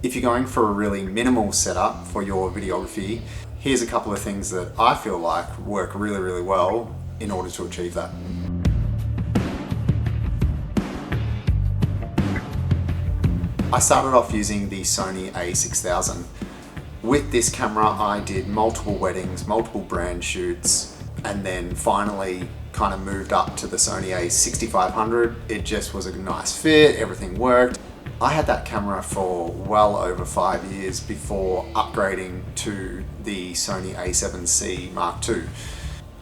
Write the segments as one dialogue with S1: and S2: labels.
S1: If you're going for a really minimal setup for your videography, here's a couple of things that I feel like work really, really well in order to achieve that. I started off using the Sony a6000. With this camera, I did multiple weddings, multiple brand shoots, and then finally kind of moved up to the Sony a6500. It just was a nice fit, everything worked. I had that camera for well over 5 years before upgrading to the Sony a7C Mark II.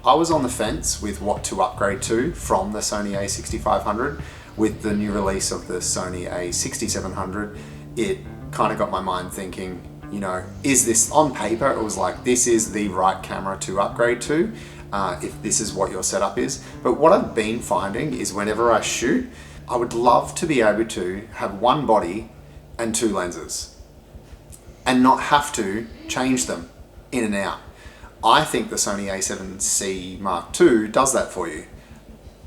S1: I was on the fence with what to upgrade to from the Sony a6500. With the new release of the Sony a6700, it kind of got my mind thinking, you know, is this on paper? It was like, this is the right camera to upgrade to, if this is what your setup is. But what I've been finding is whenever I shoot, I would love to be able to have one body and two lenses and not have to change them in and out. I think the Sony a7C Mark II does that for you.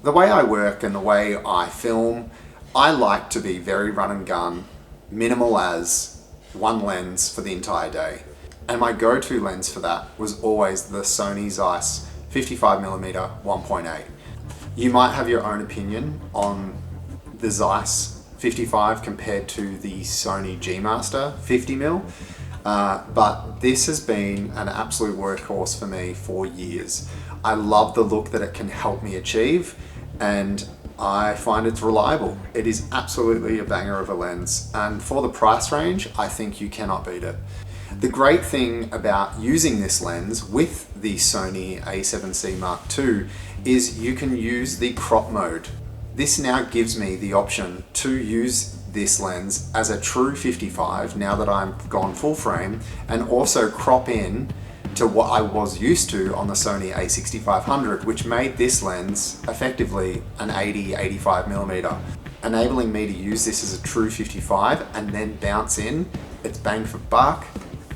S1: The way I work and the way I film, I like to be very run and gun, minimal as one lens for the entire day. And my go-to lens for that was always the Sony Zeiss 55mm 1.8. You might have your own opinion on the Zeiss 55 compared to the Sony G Master 50mm, but this has been an absolute workhorse for me for years. I love the look that it can help me achieve, and I find it's reliable. It is absolutely a banger of a lens, and for the price range, I think you cannot beat it. The great thing about using this lens with the Sony a7C Mark II is you can use the crop mode. This now gives me the option to use this lens as a true 55 now that I've gone full frame, and also crop in to what I was used to on the Sony a6500, which made this lens effectively an 80-85mm, enabling me to use this as a true 55 and then bounce in. It's bang for buck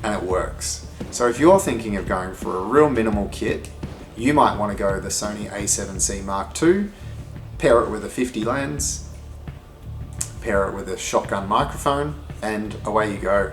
S1: and it works. So if you're thinking of going for a real minimal kit, you might want to go the Sony a7C Mark II, pair it with a 50 lens, pair it with a shotgun microphone, and away you go.